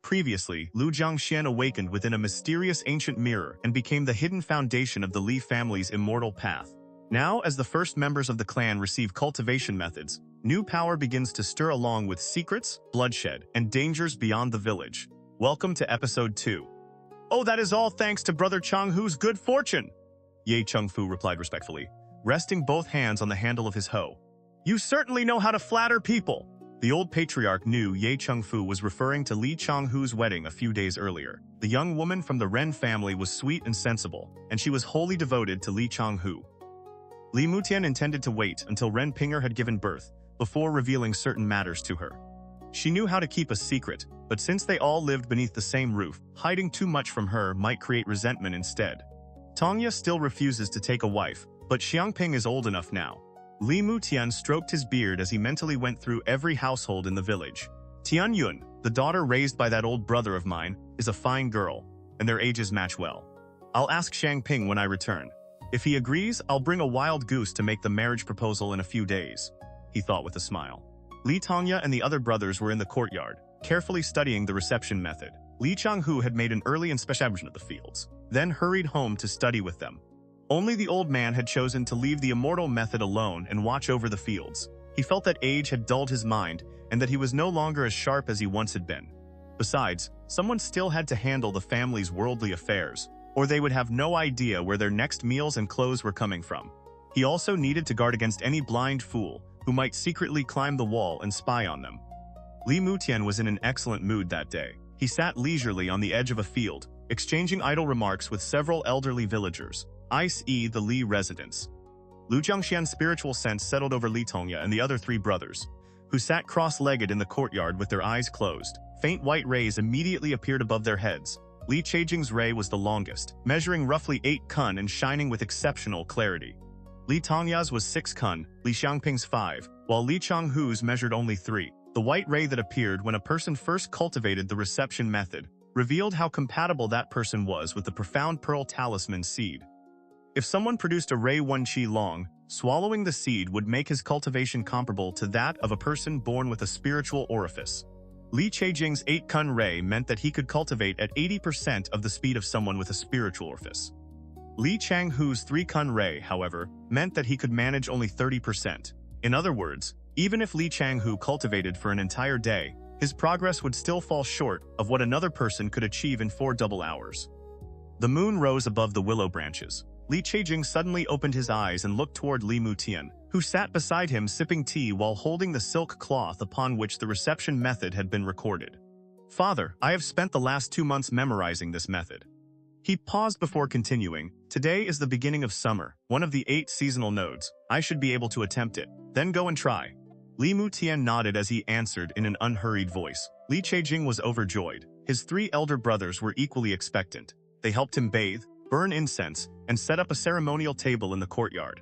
previously, Lu Jiangxian awakened within a mysterious ancient mirror and became the hidden foundation of the Li family's immortal path. Now, as the first members of the clan receive cultivation methods, new power begins to stir along with secrets, bloodshed, and dangers beyond the village. Welcome to Episode 2. Oh, that is all thanks to Brother Changhu's good fortune, Ye Chengfu replied respectfully, resting both hands on the handle of his hoe. You certainly know how to flatter people. The old patriarch knew Ye Chengfu was referring to Li Changhu's wedding a few days earlier. The young woman from the Ren family was sweet and sensible, and she was wholly devoted to Li Changhu. Li Mutian intended to wait until Ren Pinger had given birth before revealing certain matters to her. She knew how to keep a secret, but since they all lived beneath the same roof, hiding too much from her might create resentment instead. Tongya still refuses to take a wife, but Xiangping is old enough now. Li Mutian stroked his beard as he mentally went through every household in the village. Tianyun, the daughter raised by that old brother of mine, is a fine girl, and their ages match well. I'll ask Xiangping when I return. If he agrees, I'll bring a wild goose to make the marriage proposal in a few days, he thought with a smile. Li Tongya and the other brothers were in the courtyard, carefully studying the reception method. Li Changhu had made an early inspection of the fields, then hurried home to study with them. Only the old man had chosen to leave the immortal method alone and watch over the fields. He felt that age had dulled his mind and that he was no longer as sharp as he once had been. Besides, someone still had to handle the family's worldly affairs, or they would have no idea where their next meals and clothes were coming from. He also needed to guard against any blind fool who might secretly climb the wall and spy on them. Li Mutian was in an excellent mood that day. He sat leisurely on the edge of a field, exchanging idle remarks with several elderly villagers, i.e. the Li residents. Lu Jiangxian's spiritual sense settled over Li Tongya and the other three brothers, who sat cross-legged in the courtyard with their eyes closed. Faint white rays immediately appeared above their heads. Li Chejing's ray was the longest, measuring roughly 8 kun and shining with exceptional clarity. Li Tongya's was 6 kun, Li Xiangping's 5, while Li Changhu's measured only 3. The white ray that appeared when a person first cultivated the reception method revealed how compatible that person was with the Profound Pearl Talisman Seed. If someone produced a ray 1 qi long, swallowing the seed would make his cultivation comparable to that of a person born with a spiritual orifice. Li Chejing's 8 kun ray meant that he could cultivate at 80% of the speed of someone with a spiritual orifice. Li Changhu's 3 kun ray, however, meant that he could manage only 30%. In other words, even if Li Changhu cultivated for an entire day, his progress would still fall short of what another person could achieve in 4 double hours. The moon rose above the willow branches. Li Chejing suddenly opened his eyes and looked toward Li Mutian, who sat beside him sipping tea while holding the silk cloth upon which the reception method had been recorded. Father, I have spent the last 2 months memorizing this method. He paused before continuing. Today is the beginning of summer, one of the 8 seasonal nodes. I should be able to attempt it. Then go and try. Li Mutian nodded as he answered in an unhurried voice. Li Chejing was overjoyed. His 3 elder brothers were equally expectant. They helped him bathe, burn incense, and set up a ceremonial table in the courtyard.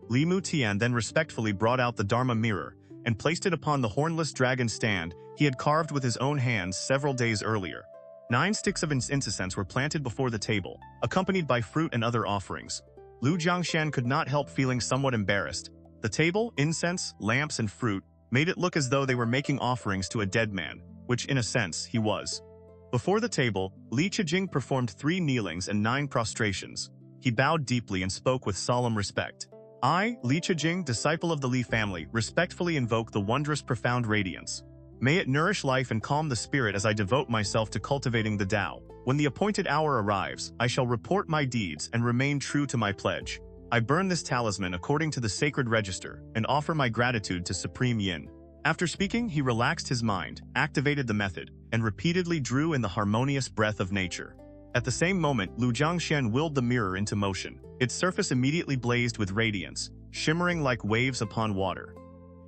Li Mutian then respectfully brought out the Dharma mirror and placed it upon the hornless dragon stand he had carved with his own hands several days earlier. 9 sticks of incense were planted before the table, accompanied by fruit and other offerings. Lu Jiangxian could not help feeling somewhat embarrassed. The table, incense, lamps, and fruit made it look as though they were making offerings to a dead man, which in a sense he was. Before the table, Li Chejing performed 3 kneelings and 9 prostrations. He bowed deeply and spoke with solemn respect. I, Li Chejing, disciple of the Li family, respectfully invoke the wondrous profound radiance. May it nourish life and calm the spirit as I devote myself to cultivating the Tao. When the appointed hour arrives, I shall report my deeds and remain true to my pledge. I burn this talisman according to the sacred register and offer my gratitude to Supreme Yin. After speaking, he relaxed his mind, activated the method, and repeatedly drew in the harmonious breath of nature. At the same moment, Lu Jiangxian willed the mirror into motion. Its surface immediately blazed with radiance, shimmering like waves upon water.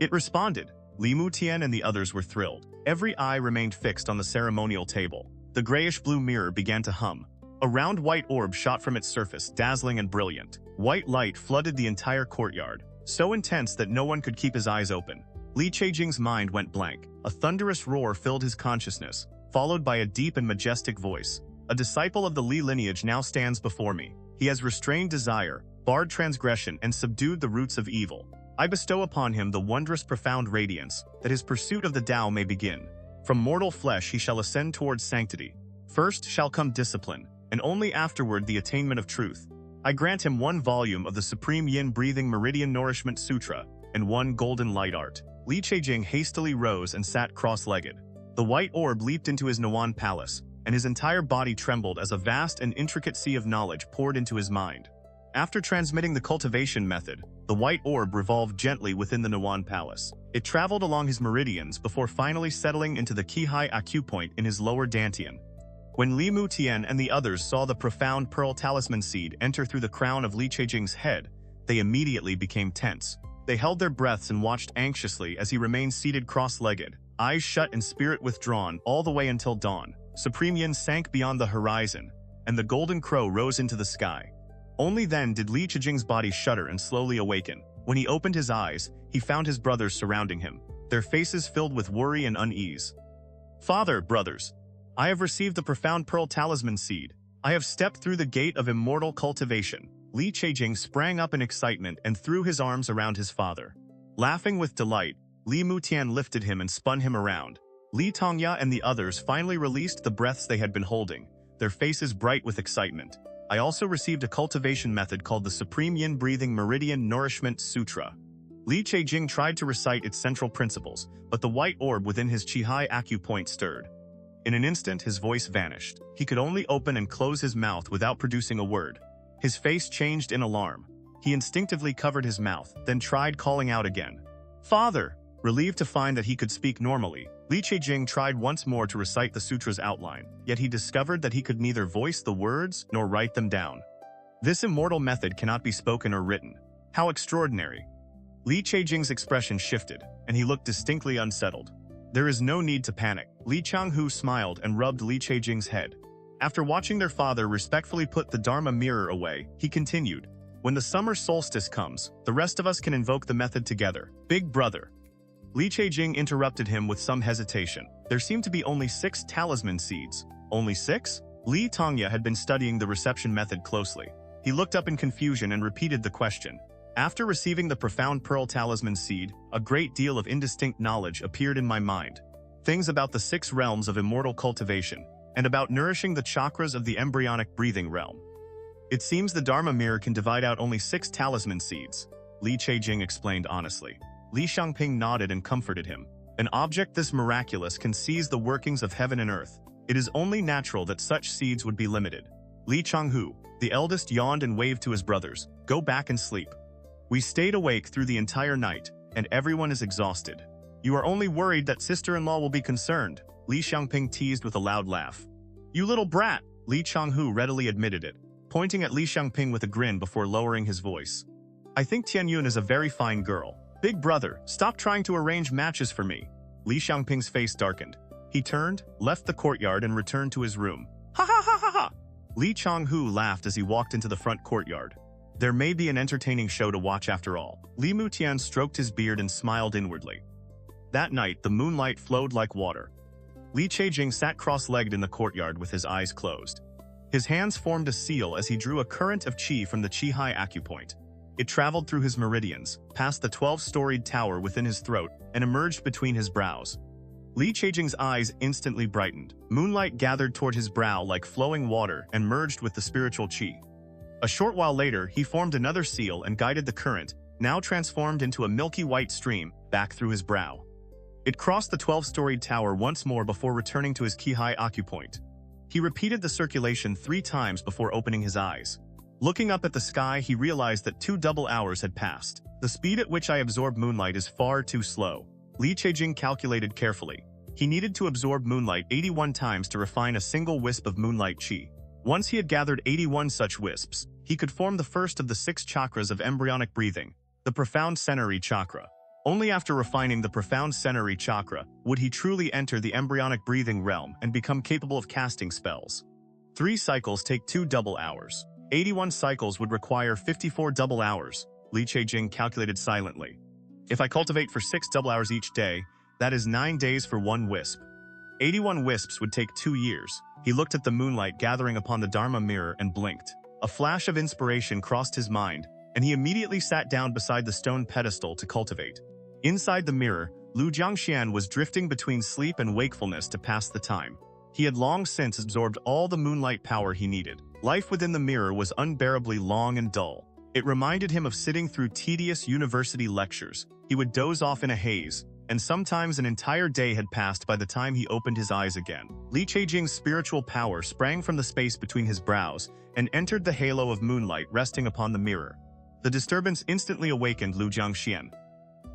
It responded. Li Mutian and the others were thrilled. Every eye remained fixed on the ceremonial table. The grayish-blue mirror began to hum. A round white orb shot from its surface, dazzling and brilliant. White light flooded the entire courtyard, so intense that no one could keep his eyes open. Li Chejing's mind went blank. A thunderous roar filled his consciousness, followed by a deep and majestic voice. A disciple of the Li lineage now stands before me. He has restrained desire, barred transgression, and subdued the roots of evil. I bestow upon him the wondrous profound radiance, that his pursuit of the Tao may begin. From mortal flesh he shall ascend towards sanctity. First shall come discipline, and only afterward the attainment of truth. I grant him 1 volume of the Supreme Yin Breathing Meridian Nourishment Sutra, and 1 golden light art. Li Chejing hastily rose and sat cross-legged. The white orb leaped into his Nuan palace, and his entire body trembled as a vast and intricate sea of knowledge poured into his mind. After transmitting the cultivation method, the white orb revolved gently within the Nuan palace. It traveled along his meridians before finally settling into the Qihai acupoint in his lower dantian. When Li Mutian and the others saw the Profound Pearl Talisman Seed enter through the crown of Li Chejing's head, they immediately became tense. They held their breaths and watched anxiously as he remained seated cross-legged, eyes shut and spirit withdrawn all the way until dawn. Supreme Yin sank beyond the horizon, and the golden crow rose into the sky. Only then did Li Chejing's body shudder and slowly awaken. When he opened his eyes, he found his brothers surrounding him, their faces filled with worry and unease. "Father, brothers, I have received the Profound Pearl Talisman Seed. I have stepped through the gate of immortal cultivation." Li Chejing sprang up in excitement and threw his arms around his father. Laughing with delight, Li Mutian lifted him and spun him around. Li Tongya and the others finally released the breaths they had been holding, their faces bright with excitement. I also received a cultivation method called the Supreme Yin Breathing Meridian Nourishment Sutra. Li Chejing tried to recite its central principles, but the white orb within his Qihai acupoint stirred. In an instant, his voice vanished. He could only open and close his mouth without producing a word. His face changed in alarm. He instinctively covered his mouth, then tried calling out again. "Father!" Relieved to find that he could speak normally, Li Chejing tried once more to recite the sutra's outline, yet he discovered that he could neither voice the words nor write them down. This immortal method cannot be spoken or written. How extraordinary! Li Chejing's expression shifted, and he looked distinctly unsettled. "There is no need to panic." Li Changhu smiled and rubbed Li Chejing's head. After watching their father respectfully put the Dharma mirror away, he continued, "When the summer solstice comes, the rest of us can invoke the method together. Big brother." Li Chejing interrupted him with some hesitation. There seemed to be only 6 talisman seeds. Only 6? Li Tongya had been studying the reception method closely. He looked up in confusion and repeated the question. After receiving the Profound Pearl Talisman Seed, a great deal of indistinct knowledge appeared in my mind. Things about the 6 realms of immortal cultivation, and about nourishing the chakras of the embryonic breathing realm. It seems the Dharma mirror can divide out only 6 talisman seeds, Li Chejing explained honestly. Li Xianxia nodded and comforted him. An object this miraculous can seize the workings of heaven and earth. It is only natural that such seeds would be limited. Li Changhu, the eldest, yawned and waved to his brothers. "Go back and sleep. We stayed awake through the entire night, and everyone is exhausted. You are only worried that sister-in-law will be concerned," Li Xianxia teased with a loud laugh. "You little brat," Li Changhu readily admitted it, pointing at Li Xianxia with a grin before lowering his voice. "I think Tianyun is a very fine girl. Big brother, stop trying to arrange matches for me." Li Xianxing's face darkened. He turned, left the courtyard and returned to his room. "Ha ha ha ha ha!" Li Changhu laughed as he walked into the front courtyard. There may be an entertaining show to watch after all. Li Mutian stroked his beard and smiled inwardly. That night, the moonlight flowed like water. Li Chejing sat cross-legged in the courtyard with his eyes closed. His hands formed a seal as he drew a current of qi from the Qihai acupoint. It traveled through his meridians, past the 12-storied tower within his throat, and emerged between his brows. Li Chejing's eyes instantly brightened. Moonlight gathered toward his brow like flowing water and merged with the spiritual qi. A short while later, he formed another seal and guided the current, now transformed into a milky white stream, back through his brow. It crossed the 12-storied tower once more before returning to his Qihai acupoint. He repeated the circulation 3 times before opening his eyes. Looking up at the sky, he realized that 2 double hours had passed. The speed at which I absorb moonlight is far too slow. Li Chejing calculated carefully. He needed to absorb moonlight 81 times to refine a single wisp of moonlight qi. Once he had gathered 81 such wisps, he could form the first of the 6 chakras of embryonic breathing, the Profound Sensory Chakra. Only after refining the Profound Sensory Chakra would he truly enter the embryonic breathing realm and become capable of casting spells. 3 cycles take 2 double hours. 81 cycles would require 54 double hours, Li Chejing calculated silently. If I cultivate for 6 double hours each day, that is 9 days for 1 wisp. 81 wisps would take 2 years. He looked at the moonlight gathering upon the Dharma mirror and blinked. A flash of inspiration crossed his mind, and he immediately sat down beside the stone pedestal to cultivate. Inside the mirror, Lu Jiangxian was drifting between sleep and wakefulness to pass the time. He had long since absorbed all the moonlight power he needed. Life within the mirror was unbearably long and dull. It reminded him of sitting through tedious university lectures. He would doze off in a haze, and sometimes an entire day had passed by the time he opened his eyes again. Li Chejing's spiritual power sprang from the space between his brows and entered the halo of moonlight resting upon the mirror. The disturbance instantly awakened Lu Jiangxian.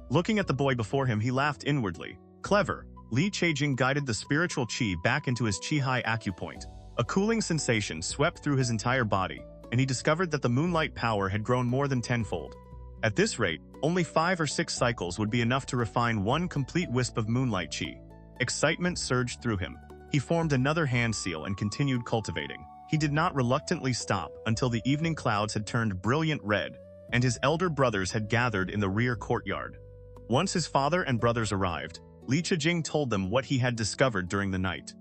Looking at the boy before him, he laughed inwardly. Clever. Li Chejing guided the spiritual qi back into his qi-high acupoint. A cooling sensation swept through his entire body, and he discovered that the moonlight power had grown more than tenfold. At this rate, only 5 or 6 cycles would be enough to refine one complete wisp of moonlight qi. Excitement surged through him. He formed another hand seal and continued cultivating. He did not reluctantly stop until the evening clouds had turned brilliant red, and his elder brothers had gathered in the rear courtyard. Once his father and brothers arrived, Li Chejing told them what he had discovered during the night.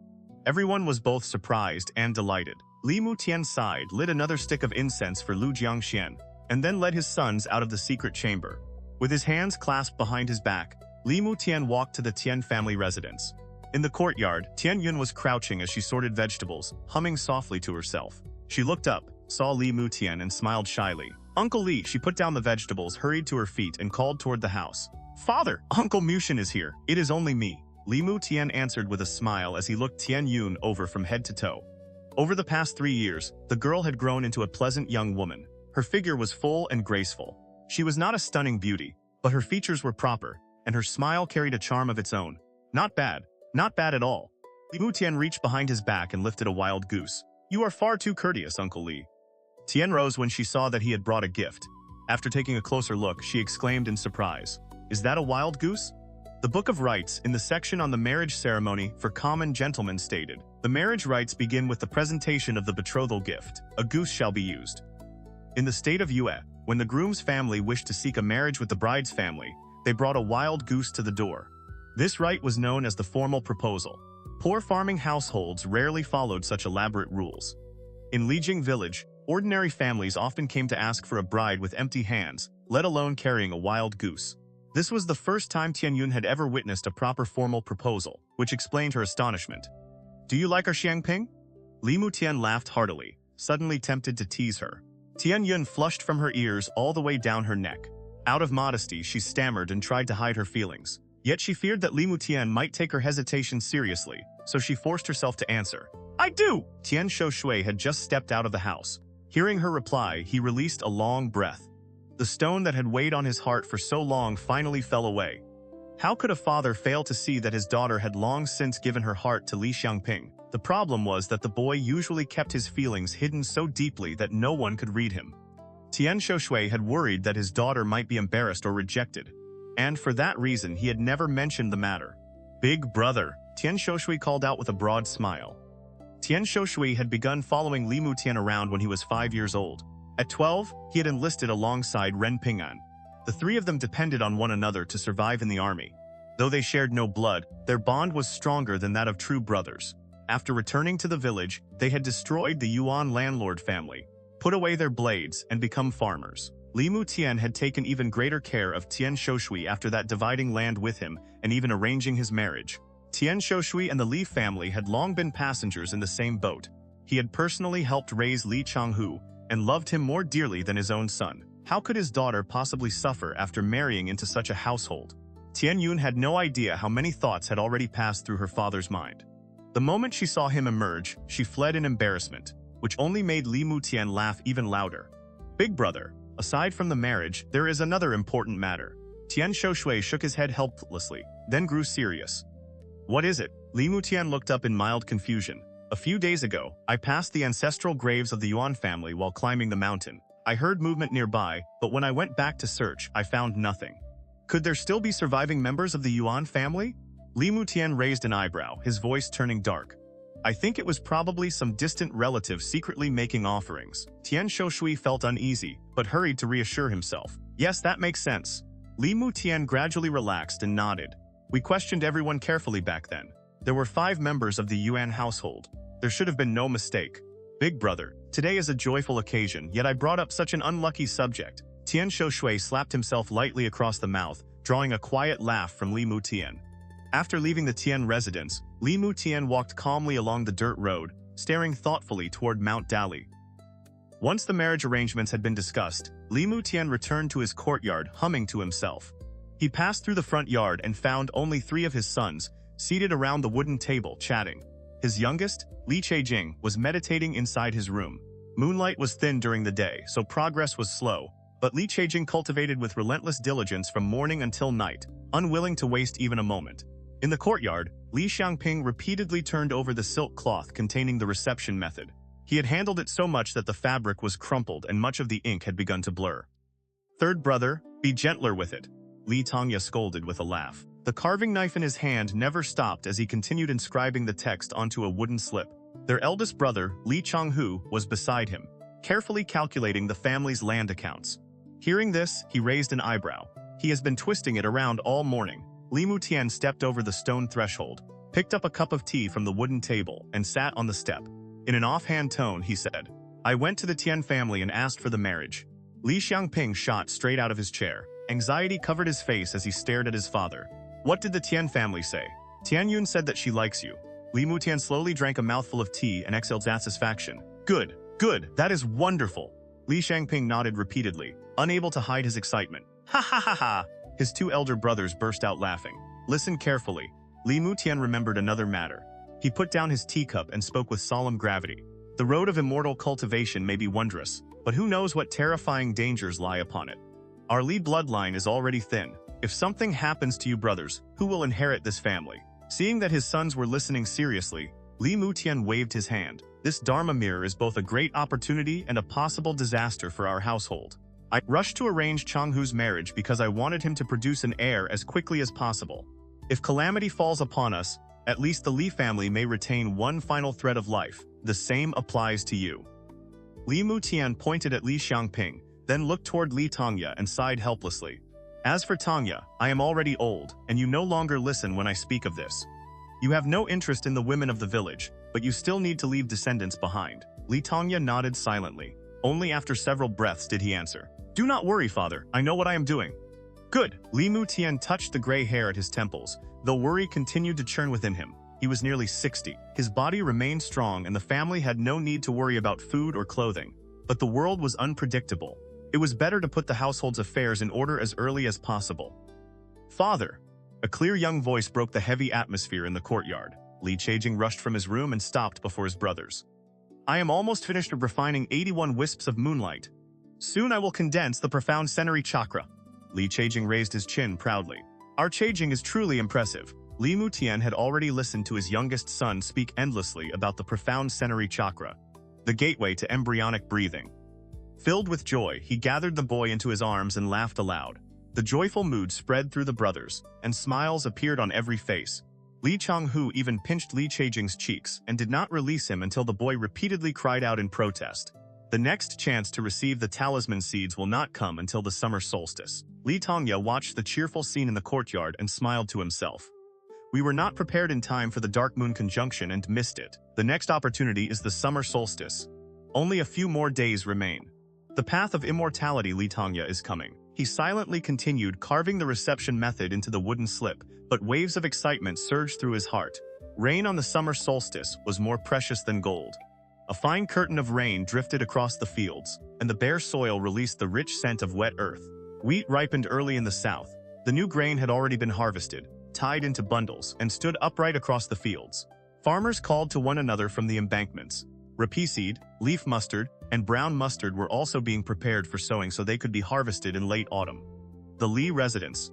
Everyone was both surprised and delighted. Li Mutian sighed, lit another stick of incense for Lu Jiangxian, and then led his sons out of the secret chamber. With his hands clasped behind his back, Li Mutian walked to the Tian family residence. In the courtyard, Tian Yun was crouching as she sorted vegetables, humming softly to herself. She looked up, saw Li Mutian, and smiled shyly. Uncle Li, she put down the vegetables, hurried to her feet, and called toward the house. Father, Uncle Mushin is here. It is only me. Li Mutian answered with a smile as he looked Tian Yun over from head to toe. Over the past 3 years, the girl had grown into a pleasant young woman. Her figure was full and graceful. She was not a stunning beauty, but her features were proper, and her smile carried a charm of its own. Not bad at all. Li Mutian reached behind his back and lifted a wild goose. You are far too courteous, Uncle Li. Tian rose when she saw that he had brought a gift. After taking a closer look, she exclaimed in surprise, Is that a wild goose? The Book of Rites, in the section on the marriage ceremony for common gentlemen, stated, The marriage rites begin with the presentation of the betrothal gift. A goose shall be used. In the state of Yue, when the groom's family wished to seek a marriage with the bride's family, they brought a wild goose to the door. This rite was known as the formal proposal. Poor farming households rarely followed such elaborate rules. In Lijing village, ordinary families often came to ask for a bride with empty hands, let alone carrying a wild goose. This was the first time Tian Yun had ever witnessed a proper formal proposal, which explained her astonishment. Do you like our Xiangping? Li Mutian laughed heartily, suddenly tempted to tease her. Tian Yun flushed from her ears all the way down her neck. Out of modesty, she stammered and tried to hide her feelings. Yet she feared that Li Mutian might take her hesitation seriously, so she forced herself to answer. I do! Tian Shoushui had just stepped out of the house. Hearing her reply, he released a long breath. The stone that had weighed on his heart for so long finally fell away. How could a father fail to see that his daughter had long since given her heart to Li Xiangping? The problem was that the boy usually kept his feelings hidden so deeply that no one could read him. Tian Shoushui had worried that his daughter might be embarrassed or rejected, and for that reason he had never mentioned the matter. Big brother, Tian Shoushui called out with a broad smile. Tian Shoushui had begun following Li Mutian around when he was 5 years old. At 12, he had enlisted alongside Ren Ping'an. The three of them depended on one another to survive in the army. Though they shared no blood, their bond was stronger than that of true brothers. After returning to the village, they had destroyed the Yuan landlord family, put away their blades, and become farmers. Li Mutian had taken even greater care of Tian Shoushui after that, dividing land with him and even arranging his marriage. Tian Shoushui and the Li family had long been passengers in the same boat. He had personally helped raise Li Changhu and loved him more dearly than his own son. How could his daughter possibly suffer after marrying into such a household? Tian Yun had no idea how many thoughts had already passed through her father's mind. The moment she saw him emerge, she fled in embarrassment, which only made Li Mutian laugh even louder. Big brother, aside from the marriage, there is another important matter. Tian Shoushui shook his head helplessly, then grew serious. What is it? Li Mutian looked up in mild confusion. A few days ago, I passed the ancestral graves of the Yuan family while climbing the mountain. I heard movement nearby, but when I went back to search, I found nothing. Could there still be surviving members of the Yuan family? Li Mutian raised an eyebrow, his voice turning dark. I think it was probably some distant relative secretly making offerings. Tian Shoushui felt uneasy, but hurried to reassure himself. Yes, that makes sense. Li Mutian gradually relaxed and nodded. We questioned everyone carefully back then. There were 5 members of the Yuan household. There should have been no mistake. Big brother, today is a joyful occasion, yet I brought up such an unlucky subject. Tian Shoushui slapped himself lightly across the mouth, drawing a quiet laugh from Li Mutian. After leaving the Tian residence, Li Mutian walked calmly along the dirt road, staring thoughtfully toward Mount Dali. Once the marriage arrangements had been discussed, Li Mutian returned to his courtyard, humming to himself. He passed through the front yard and found only 3 of his sons, seated around the wooden table, chatting. His youngest, Li Chejing, was meditating inside his room. Moonlight was thin during the day, so progress was slow, but Li Chejing cultivated with relentless diligence from morning until night, unwilling to waste even a moment. In the courtyard, Li Xiangping repeatedly turned over the silk cloth containing the reception method. He had handled it so much that the fabric was crumpled and much of the ink had begun to blur. "Third brother, be gentler with it," Li Tongya scolded with a laugh. The carving knife in his hand never stopped as he continued inscribing the text onto a wooden slip. Their eldest brother, Li Changhu, was beside him, carefully calculating the family's land accounts. Hearing this, he raised an eyebrow. He has been twisting it around all morning. Li Mutian stepped over the stone threshold, picked up a cup of tea from the wooden table, and sat on the step. In an offhand tone, he said, "I went to the Tian family and asked for the marriage." Li Xiangping shot straight out of his chair. Anxiety covered his face as he stared at his father. "What did the Tian family say?" "Tian Yun said that she likes you." Li Mutian slowly drank a mouthful of tea and exhaled satisfaction. "Good, good, that is wonderful." Li Xiangping nodded repeatedly, unable to hide his excitement. "Ha ha ha ha!" His 2 elder brothers burst out laughing. Listen carefully. Li Mutian remembered another matter. He put down his teacup and spoke with solemn gravity. "The road of immortal cultivation may be wondrous, but who knows what terrifying dangers lie upon it? Our Li bloodline is already thin. If something happens to you brothers, who will inherit this family?" Seeing that his sons were listening seriously, Li Mutian waved his hand. "This Dharma mirror is both a great opportunity and a possible disaster for our household. I rushed to arrange Changhu's marriage because I wanted him to produce an heir as quickly as possible. If calamity falls upon us, at least the Li family may retain one final thread of life. The same applies to you." Li Mutian pointed at Li Xiangping, then looked toward Li Tongya and sighed helplessly. "As for Tongya, I am already old, and you no longer listen when I speak of this. You have no interest in the women of the village, but you still need to leave descendants behind." Li Tongya nodded silently. Only after several breaths did he answer, "Do not worry, father, I know what I am doing." "Good." Li Mutian touched the gray hair at his temples, though worry continued to churn within him. He was nearly 60. His body remained strong and the family had no need to worry about food or clothing. But the world was unpredictable. It was better to put the household's affairs in order as early as possible. "Father!" A clear young voice broke the heavy atmosphere in the courtyard. Li Chejing rushed from his room and stopped before his brothers. "I am almost finished refining 81 wisps of moonlight. Soon I will condense the profound sensory chakra." Li Chejing raised his chin proudly. "Our Chejing is truly impressive." Li Mutian had already listened to his youngest son speak endlessly about the profound sensory chakra, the gateway to embryonic breathing. Filled with joy, he gathered the boy into his arms and laughed aloud. The joyful mood spread through the brothers, and smiles appeared on every face. Li Changhu even pinched Li Chejing's cheeks and did not release him until the boy repeatedly cried out in protest. The next chance to receive the talisman seeds will not come until the summer solstice. Li Tongya watched the cheerful scene in the courtyard and smiled to himself. "We were not prepared in time for the dark moon conjunction and missed it. The next opportunity is the summer solstice. Only a few more days remain. The path of immortality, Li Tongya, is coming." He silently continued carving the reception method into the wooden slip, but waves of excitement surged through his heart. Rain on the summer solstice was more precious than gold. A fine curtain of rain drifted across the fields, and the bare soil released the rich scent of wet earth. Wheat ripened early in the south. The new grain had already been harvested, tied into bundles, and stood upright across the fields. Farmers called to one another from the embankments. Rapeseed, leaf mustard, and brown mustard were also being prepared for sowing so they could be harvested in late autumn. The Li residence.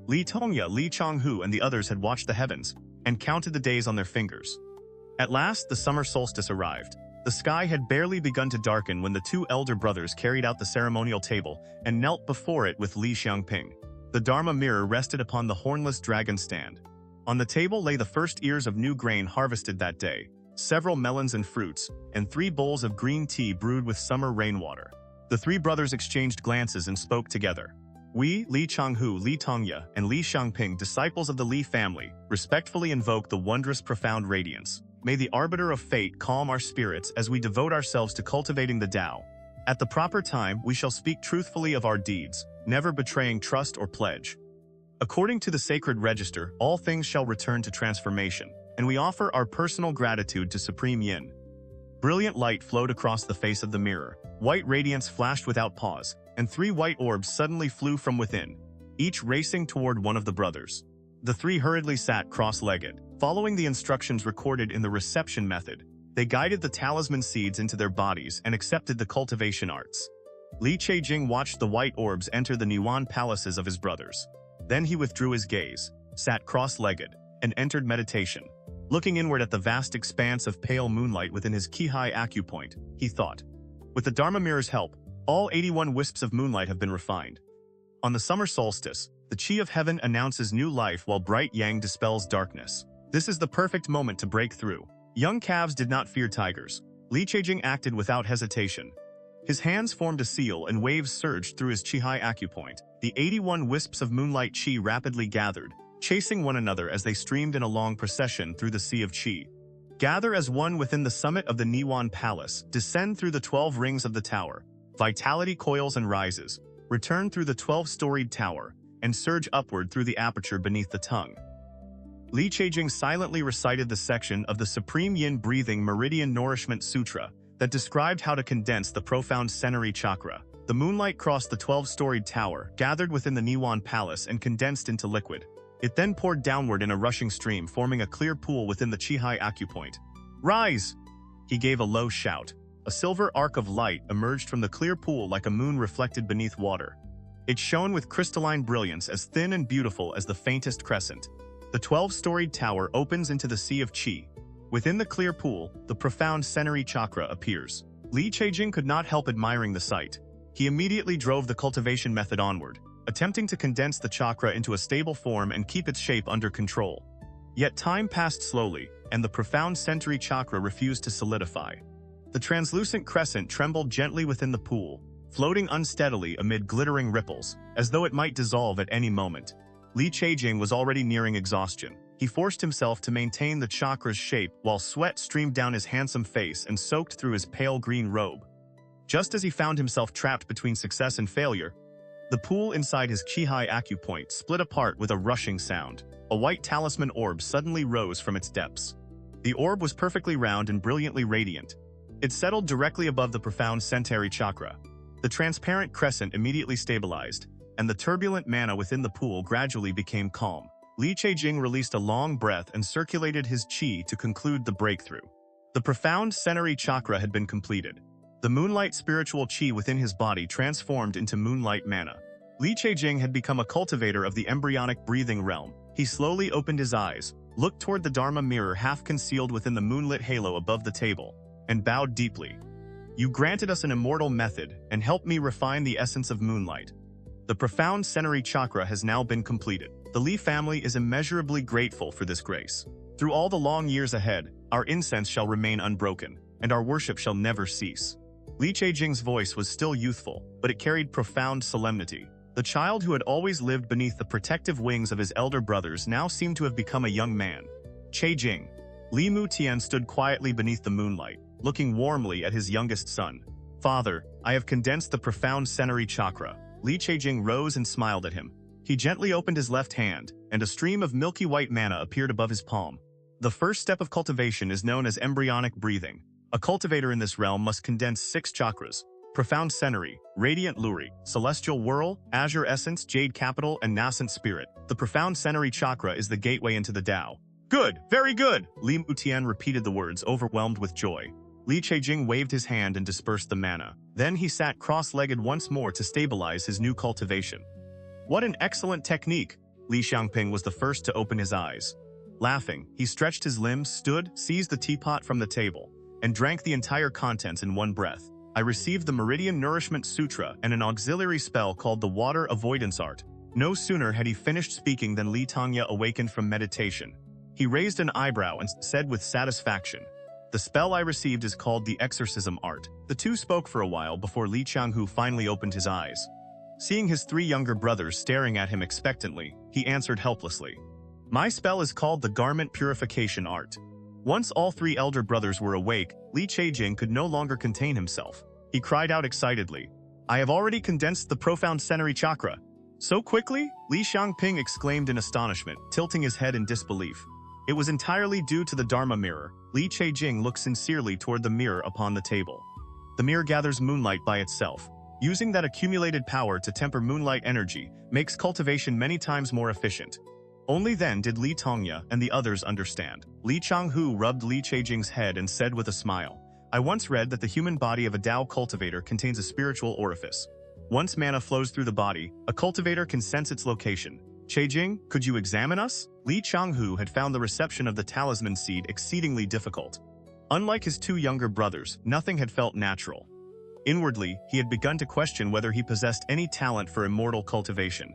Li Tongya, Li Changhu, and the others had watched the heavens and counted the days on their fingers. At last, the summer solstice arrived. The sky had barely begun to darken when the 2 elder brothers carried out the ceremonial table and knelt before it with Li Xiangping. The Dharma mirror rested upon the hornless dragon stand. On the table lay the first ears of new grain harvested that day, several melons and fruits, and 3 bowls of green tea brewed with summer rainwater. The 3 brothers exchanged glances and spoke together. "We, Li Changhu, Li Tongya, and Li Xiangping, disciples of the Li family, respectfully invoke the wondrous profound radiance. May the arbiter of fate calm our spirits as we devote ourselves to cultivating the Tao. At the proper time, we shall speak truthfully of our deeds, never betraying trust or pledge." According to the sacred register, all things shall return to transformation, and we offer our personal gratitude to Supreme Yin. Brilliant light flowed across the face of the mirror. White radiance flashed without pause, and 3 white orbs suddenly flew from within, each racing toward one of the brothers. The 3 hurriedly sat cross-legged. Following the instructions recorded in the reception method, they guided the talisman seeds into their bodies and accepted the cultivation arts. Li Chejing watched the white orbs enter the Niwan palaces of his brothers. Then he withdrew his gaze, sat cross-legged, and entered meditation. Looking inward at the vast expanse of pale moonlight within his Chejing acupoint, he thought, with the Dharma mirror's help, all 81 wisps of moonlight have been refined. On the summer solstice, the Qi of heaven announces new life while bright yang dispels darkness. This is the perfect moment to break through. Young calves did not fear tigers. Li Chejing acted without hesitation. His hands formed a seal and waves surged through his Chejing acupoint. The 81 wisps of moonlight Qi rapidly gathered, chasing one another as they streamed in a long procession through the sea of Qi. Gather as one within the summit of the Niwan Palace, descend through the 12 rings of the tower. Vitality coils and rises, return through the 12-storied tower, and surge upward through the aperture beneath the tongue. Li Chejing silently recited the section of the Supreme Yin Breathing Meridian Nourishment Sutra that described how to condense the profound sensory chakra. The moonlight crossed the 12-storied tower, gathered within the Niwan Palace and condensed into liquid. It then poured downward in a rushing stream, forming a clear pool within the Chejing acupoint. "Rise!" He gave a low shout. A silver arc of light emerged from the clear pool like a moon reflected beneath water. It shone with crystalline brilliance, as thin and beautiful as the faintest crescent. The 12-storied tower opens into the sea of Qi. Within the clear pool, the profound sensory chakra appears. Li Chejing could not help admiring the sight. He immediately drove the cultivation method onward, attempting to condense the chakra into a stable form and keep its shape under control. Yet time passed slowly, and the profound sensory chakra refused to solidify. The translucent crescent trembled gently within the pool, floating unsteadily amid glittering ripples, as though it might dissolve at any moment. Li Chejing was already nearing exhaustion. He forced himself to maintain the chakra's shape while sweat streamed down his handsome face and soaked through his pale green robe. Just as he found himself trapped between success and failure, the pool inside his Chejing acupoint split apart with a rushing sound. A white talisman orb suddenly rose from its depths. The orb was perfectly round and brilliantly radiant. It settled directly above the profound sensory chakra. The transparent crescent immediately stabilized, and the turbulent mana within the pool gradually became calm. Li Chejing released a long breath and circulated his qi to conclude the breakthrough. The profound sensory chakra had been completed. The moonlight spiritual qi within his body transformed into moonlight mana. Li Chejing had become a cultivator of the embryonic breathing realm. He slowly opened his eyes, looked toward the Dharma mirror half concealed within the moonlit halo above the table, and bowed deeply. "You granted us an immortal method and helped me refine the essence of moonlight. The profound sensory chakra has now been completed. The Li family is immeasurably grateful for this grace. Through all the long years ahead, our incense shall remain unbroken, and our worship shall never cease." Li Chejing's voice was still youthful, but it carried profound solemnity. The child who had always lived beneath the protective wings of his elder brothers now seemed to have become a young man. Chejing. Li Mutian stood quietly beneath the moonlight, looking warmly at his youngest son. "Father, I have condensed the profound sensory chakra." Li Chejing rose and smiled at him. He gently opened his left hand, and a stream of milky white mana appeared above his palm. The first step of cultivation is known as embryonic breathing. A cultivator in this realm must condense 6 chakras: profound sensory, radiant luri, celestial whirl, azure essence, jade capital, and nascent spirit. The profound sensory chakra is the gateway into the Tao. "Good, very good!" Li Mutian repeated the words, overwhelmed with joy. Li Chejing waved his hand and dispersed the mana. Then he sat cross-legged once more to stabilize his new cultivation. "What an excellent technique!" Li Xiangping was the first to open his eyes. Laughing, he stretched his limbs, stood, seized the teapot from the table, and drank the entire contents in one breath. "I received the Meridian Nourishment Sutra and an auxiliary spell called the Water Avoidance Art." No sooner had he finished speaking than Li Tongya awakened from meditation. He raised an eyebrow and said with satisfaction, "The spell I received is called the Exorcism Art." The two spoke for a while before Li Changhu finally opened his eyes. Seeing his 3 younger brothers staring at him expectantly, he answered helplessly, "My spell is called the Garment Purification Art." Once all 3 elder brothers were awake, Li Chejing could no longer contain himself. He cried out excitedly, "I have already condensed the profound sensory chakra." So quickly? Li Xiangping exclaimed in astonishment, tilting his head in disbelief. It was entirely due to the Dharma mirror. Li Chejing looked sincerely toward the mirror upon the table. The mirror gathers moonlight by itself. Using that accumulated power to temper moonlight energy makes cultivation many times more efficient. Only then did Li Tongya and the others understand. Li Changhu rubbed Li Chejing's head and said with a smile, I once read that the human body of a Tao cultivator contains a spiritual orifice. Once mana flows through the body, a cultivator can sense its location. Chejing, could you examine us? Li Changhu had found the reception of the talisman seed exceedingly difficult. Unlike his two younger brothers, nothing had felt natural. Inwardly, he had begun to question whether he possessed any talent for immortal cultivation.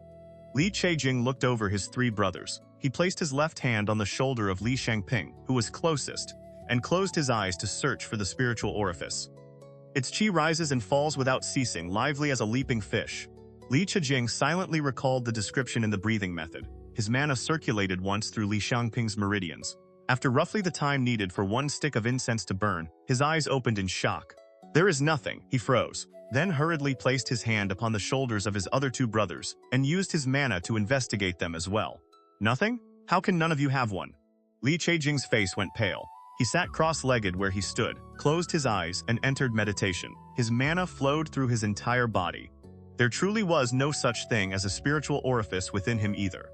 Li Chejing looked over his three brothers. He placed his left hand on the shoulder of Li Xiangping, who was closest, and closed his eyes to search for the spiritual orifice. Its chi rises and falls without ceasing, lively as a leaping fish. Li Chejing silently recalled the description in the breathing method. His mana circulated once through Li Xiangping's meridians. After roughly the time needed for one stick of incense to burn, his eyes opened in shock. There is nothing, he froze, then hurriedly placed his hand upon the shoulders of his other two brothers, and used his mana to investigate them as well. Nothing? How can none of you have one? Li Chejing's face went pale. He sat cross-legged where he stood, closed his eyes, and entered meditation. His mana flowed through his entire body. There truly was no such thing as a spiritual orifice within him either.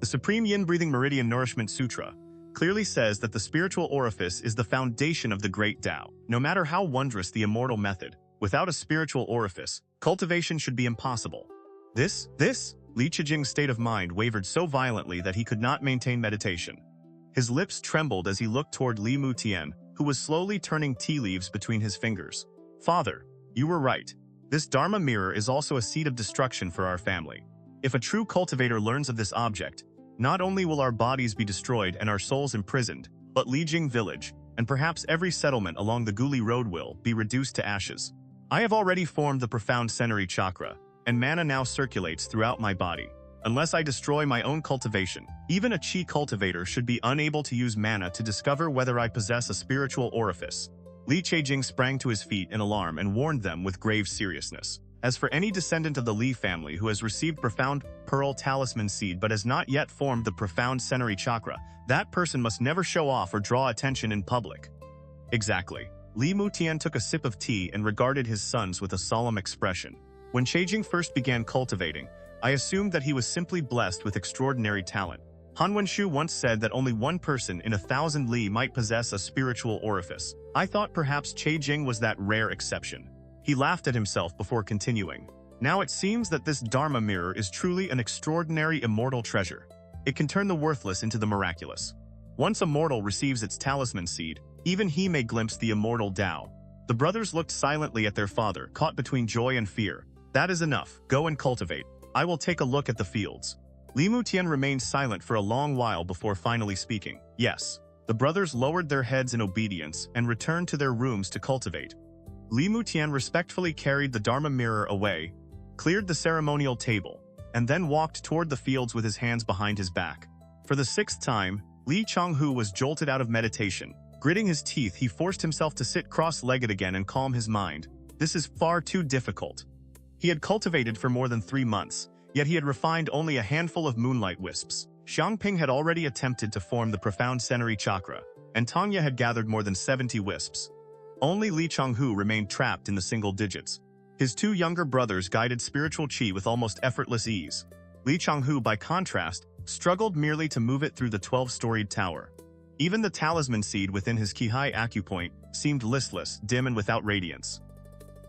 The Supreme Yin Breathing Meridian Nourishment Sutra clearly says that the spiritual orifice is the foundation of the great Tao. No matter how wondrous the immortal method, without a spiritual orifice, cultivation should be impossible. Li Chejing's state of mind wavered so violently that he could not maintain meditation. His lips trembled as he looked toward Li Mutian, who was slowly turning tea leaves between his fingers. Father, you were right. This Dharma mirror is also a seed of destruction for our family. If a true cultivator learns of this object, not only will our bodies be destroyed and our souls imprisoned, but Lijing village, and perhaps every settlement along the Guli Road will be reduced to ashes. I have already formed the profound sensory chakra, and mana now circulates throughout my body. Unless I destroy my own cultivation, even a chi cultivator should be unable to use mana to discover whether I possess a spiritual orifice. Li Chejing sprang to his feet in alarm and warned them with grave seriousness. As for any descendant of the Li family who has received Profound Pearl Talisman Seed but has not yet formed the profound sensory chakra, that person must never show off or draw attention in public. Exactly. Li Mutian took a sip of tea and regarded his sons with a solemn expression. When Chejing first began cultivating, I assumed that he was simply blessed with extraordinary talent. Han Wenshu once said that only one person in 1,000 Li might possess a spiritual orifice. I thought perhaps Chejing was that rare exception. He laughed at himself before continuing. Now it seems that this Dharma mirror is truly an extraordinary immortal treasure. It can turn the worthless into the miraculous. Once a mortal receives its talisman seed, even he may glimpse the immortal Tao. The brothers looked silently at their father, caught between joy and fear. That is enough. Go and cultivate. I will take a look at the fields. Li Mutian remained silent for a long while before finally speaking. Yes. The brothers lowered their heads in obedience and returned to their rooms to cultivate. Li Mutian respectfully carried the Dharma mirror away, cleared the ceremonial table, and then walked toward the fields with his hands behind his back. For the 6th time, Li Changhu was jolted out of meditation. Gritting his teeth, he forced himself to sit cross-legged again and calm his mind. This is far too difficult. He had cultivated for more than 3 months, yet he had refined only a handful of moonlight wisps. Xiangping had already attempted to form the profound sensory chakra, and Tongya had gathered more than 70 wisps. Only Li Changhu remained trapped in the single digits. His two younger brothers guided spiritual chi with almost effortless ease. Li Changhu, by contrast, struggled merely to move it through the 12-storied tower. Even the talisman seed within his Qihai acupoint seemed listless, dim and without radiance.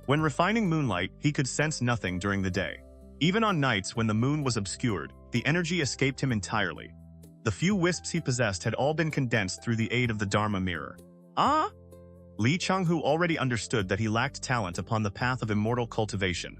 When refining moonlight, he could sense nothing during the day. Even on nights when the moon was obscured, the energy escaped him entirely. The few wisps he possessed had all been condensed through the aid of the Dharma mirror. Ah! Li Changhu already understood that he lacked talent upon the path of immortal cultivation.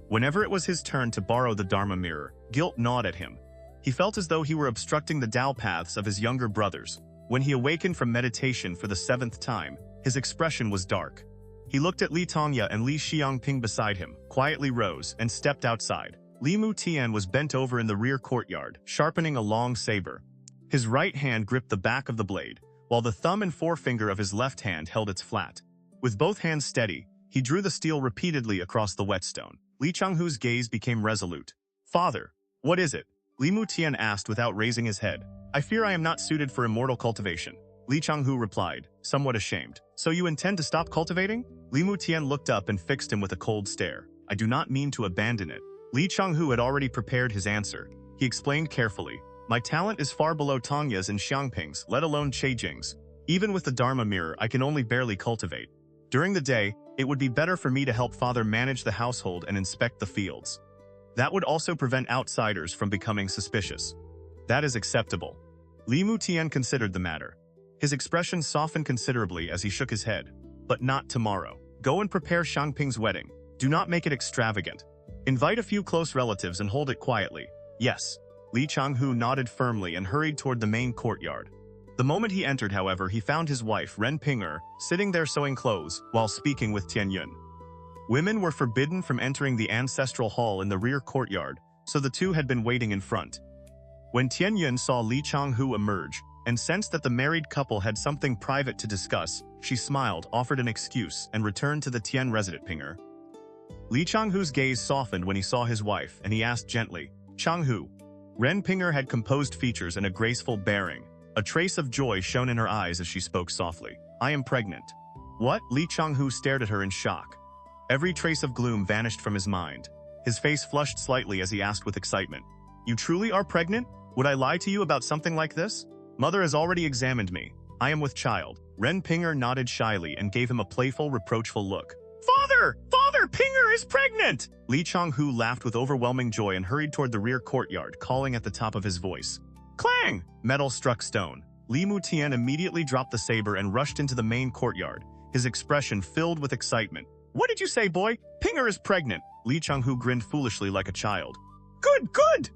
Whenever it was his turn to borrow the Dharma mirror, guilt gnawed at him. He felt as though he were obstructing the Tao paths of his younger brothers. When he awakened from meditation for the 7th time, his expression was dark. He looked at Li Tongya and Li Xiangping beside him, quietly rose, and stepped outside. Li Mutian was bent over in the rear courtyard, sharpening a long saber. His right hand gripped the back of the blade, while the thumb and forefinger of his left hand held its flat. With both hands steady, he drew the steel repeatedly across the whetstone. Li Changhu's gaze became resolute. Father, what is it? Li Mutian asked without raising his head. I fear I am not suited for immortal cultivation. Li Changhu replied, somewhat ashamed. So you intend to stop cultivating? Li Mutian looked up and fixed him with a cold stare. I do not mean to abandon it. Li Changhu had already prepared his answer. He explained carefully. My talent is far below Tongya's and Xiangping's, let alone Chejing's. Even with the Dharma mirror, I can only barely cultivate. During the day, it would be better for me to help Father manage the household and inspect the fields. That would also prevent outsiders from becoming suspicious. That is acceptable. Li Mutian considered the matter. His expression softened considerably as he shook his head. But not tomorrow. Go and prepare Xiangping's wedding. Do not make it extravagant. Invite a few close relatives and hold it quietly. Yes. Li Changhu nodded firmly and hurried toward the main courtyard. The moment he entered, however, he found his wife, Ren Ping'er, sitting there sewing clothes while speaking with Tianyun. Women were forbidden from entering the ancestral hall in the rear courtyard, so the two had been waiting in front. When Tianyun saw Li Changhu emerge and sensed that the married couple had something private to discuss, she smiled, offered an excuse, and returned to the Tian resident Ping'er. Li Changhu's gaze softened when he saw his wife, and he asked gently, Changhu. Ren Ping'er had composed features and a graceful bearing. A trace of joy shone in her eyes as she spoke softly. I am pregnant. What? Li Changhu stared at her in shock. Every trace of gloom vanished from his mind. His face flushed slightly as he asked with excitement. You truly are pregnant? Would I lie to you about something like this? Mother has already examined me. I am with child. Ren Ping'er nodded shyly and gave him a playful, reproachful look. Father! Father! Ping'er is pregnant! Li Changhu laughed with overwhelming joy and hurried toward the rear courtyard, calling at the top of his voice. Clang! Metal struck stone. Li Mutian immediately dropped the saber and rushed into the main courtyard, his expression filled with excitement. What did you say, boy? Ping'er is pregnant. Li Changhu grinned foolishly like a child. Good, good!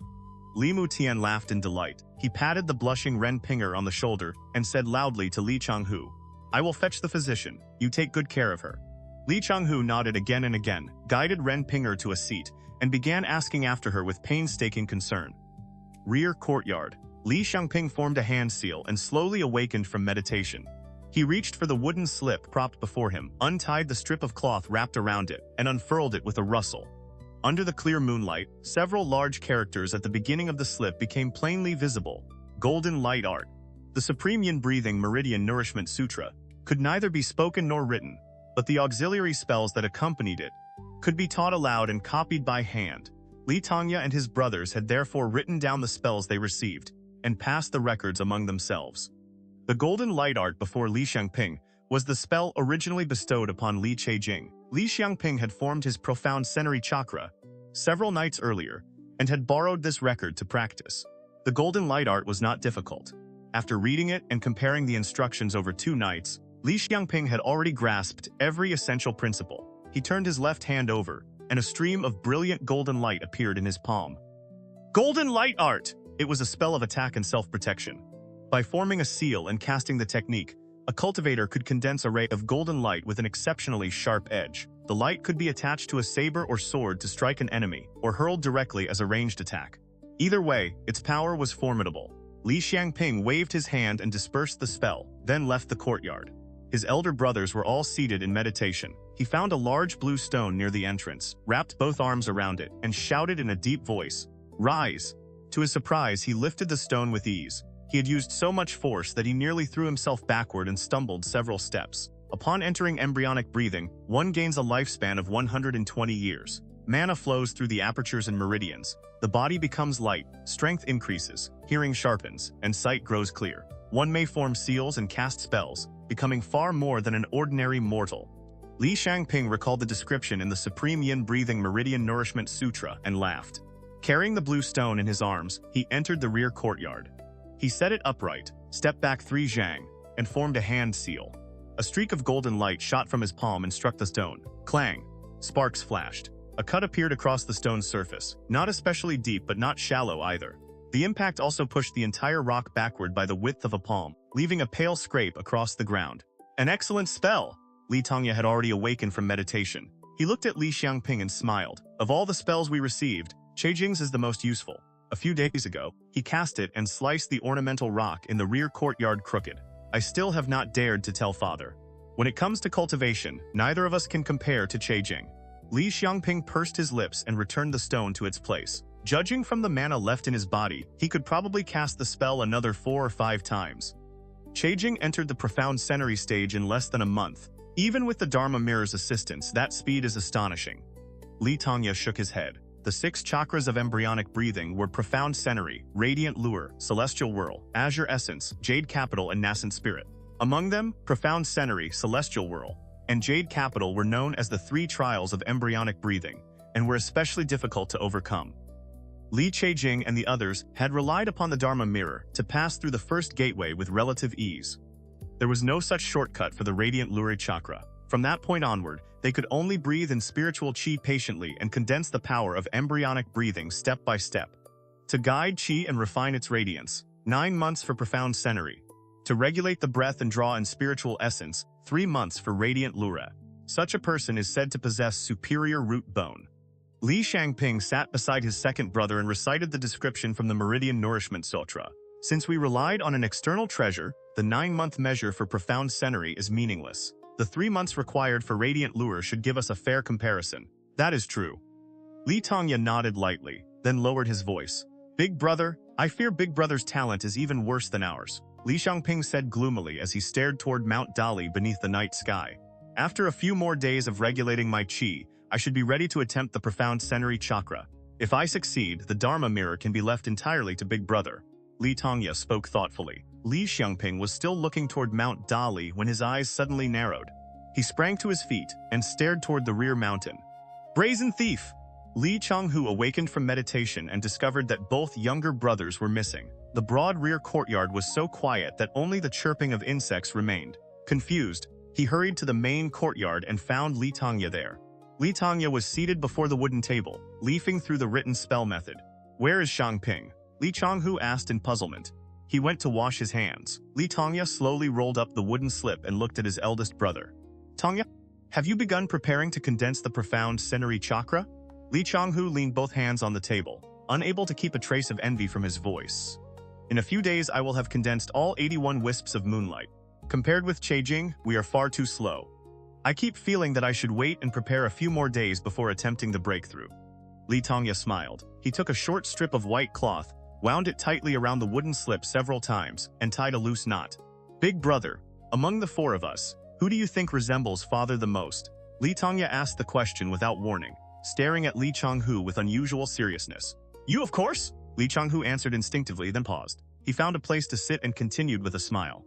Li Mutian laughed in delight. He patted the blushing Ren Ping'er on the shoulder and said loudly to Li Changhu, I will fetch the physician. You take good care of her. Li Changhu nodded again and again, guided Ren Ping'er to a seat, and began asking after her with painstaking concern. Rear courtyard. Li Xiangping formed a hand seal and slowly awakened from meditation. He reached for the wooden slip propped before him, untied the strip of cloth wrapped around it, and unfurled it with a rustle. Under the clear moonlight, several large characters at the beginning of the slip became plainly visible. Golden Light Art. The Supreme Yin Breathing Meridian Nourishment Sutra could neither be spoken nor written, but the auxiliary spells that accompanied it could be taught aloud and copied by hand. Li Tongya and his brothers had therefore written down the spells they received and passed the records among themselves. The Golden Light Art before Li Xiangping was the spell originally bestowed upon Li Chejing. Li Xiangping had formed his profound sensory chakra several nights earlier and had borrowed this record to practice. The Golden Light Art was not difficult. After reading it and comparing the instructions over 2 nights, Li Xiangping had already grasped every essential principle. He turned his left hand over, and a stream of brilliant golden light appeared in his palm. Golden Light Art! It was a spell of attack and self-protection. By forming a seal and casting the technique, a cultivator could condense a ray of golden light with an exceptionally sharp edge. The light could be attached to a saber or sword to strike an enemy, or hurled directly as a ranged attack. Either way, its power was formidable. Li Xiangping waved his hand and dispersed the spell, then left the courtyard. His elder brothers were all seated in meditation. He found a large blue stone near the entrance, wrapped both arms around it, and shouted in a deep voice, "Rise!" To his surprise, he lifted the stone with ease. He had used so much force that he nearly threw himself backward and stumbled several steps. Upon entering embryonic breathing, one gains a lifespan of 120 years. Mana flows through the apertures and meridians. The body becomes light, strength increases, hearing sharpens, and sight grows clear. One may form seals and cast spells, becoming far more than an ordinary mortal. Li Xiangping recalled the description in the Supreme Yin Breathing Meridian Nourishment Sutra and laughed. Carrying the blue stone in his arms, he entered the rear courtyard. He set it upright, stepped back 3 zhang, and formed a hand seal. A streak of golden light shot from his palm and struck the stone. Clang! Sparks flashed. A cut appeared across the stone's surface, not especially deep but not shallow either. The impact also pushed the entire rock backward by the width of a palm, leaving a pale scrape across the ground. An excellent spell! Li Tongya had already awakened from meditation. He looked at Li Xiangping and smiled. Of all the spells we received, Chejing's is the most useful. A few days ago, he cast it and sliced the ornamental rock in the rear courtyard crooked. I still have not dared to tell Father. When it comes to cultivation, neither of us can compare to Chejing. Li Xiangping pursed his lips and returned the stone to its place. Judging from the mana left in his body, he could probably cast the spell another 4 or 5 times. Chejing entered the Profound Sensory stage in less than a month. Even with the Dharma Mirror's assistance, that speed is astonishing. Li Tongya shook his head. The 6 chakras of embryonic breathing were Profound Sensory, Radiant Lure, Celestial Whirl, Azure Essence, Jade Capital, and Nascent Spirit. Among them, Profound Sensory, Celestial Whirl, and Jade Capital were known as the 3 trials of embryonic breathing, and were especially difficult to overcome. Li Chejing and the others had relied upon the Dharma Mirror to pass through the first gateway with relative ease. There was no such shortcut for the Radiant Lure chakra. From that point onward, they could only breathe in spiritual qi patiently and condense the power of embryonic breathing step by step. To guide qi and refine its radiance, 9 months for Profound Sensory. To regulate the breath and draw in spiritual essence, 3 months for Radiant Lure. Such a person is said to possess superior root bone. Li Xianxia sat beside his second brother and recited the description from the Meridian Nourishment Sutra. Since we relied on an external treasure, the 9-month measure for Profound Sensory is meaningless. The 3 months required for Radiant Lure should give us a fair comparison. That is true. Li Tongya nodded lightly, then lowered his voice. Big brother, I fear Big Brother's talent is even worse than ours, Li Xianxia said gloomily as he stared toward Mount Dali beneath the night sky. After a few more days of regulating my qi, I should be ready to attempt the Profound Sensory chakra. If I succeed, the Dharma Mirror can be left entirely to Big Brother. Li Tongya spoke thoughtfully. Li Xianxia was still looking toward Mount Dali when his eyes suddenly narrowed. He sprang to his feet and stared toward the rear mountain. Brazen thief! Li Changhu awakened from meditation and discovered that both younger brothers were missing. The broad rear courtyard was so quiet that only the chirping of insects remained. Confused, he hurried to the main courtyard and found Li Tongya there. Li Tongya was seated before the wooden table, leafing through the written spell method. Where is Xianxia? Li Changhu asked in puzzlement. He went to wash his hands. Li Tongya slowly rolled up the wooden slip and looked at his eldest brother. Tongya, have you begun preparing to condense the Profound Sensory chakra? Li Changhu leaned both hands on the table, unable to keep a trace of envy from his voice. In a few days I will have condensed all 81 wisps of moonlight. Compared with Chejing, we are far too slow. I keep feeling that I should wait and prepare a few more days before attempting the breakthrough. Li Tongya smiled. He took a short strip of white cloth, wound it tightly around the wooden slip several times, and tied a loose knot. Big brother, among the 4 of us, who do you think resembles father the most? Li Tongya asked the question without warning, staring at Li Changhu with unusual seriousness. You, of course? Li Changhu answered instinctively, then paused. He found a place to sit and continued with a smile.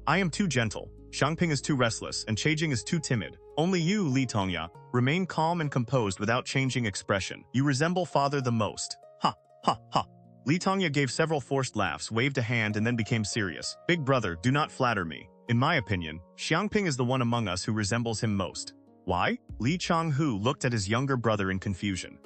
I am too gentle, Xianxia is too restless, and Chejing is too timid. Only you, Li Tongya, remain calm and composed without changing expression. You resemble father the most. Ha, ha, ha. Li Tongya gave several forced laughs, waved a hand, and then became serious. Big brother, do not flatter me. In my opinion, Xianxia is the one among us who resembles him most. Why? Li Changhu looked at his younger brother in confusion.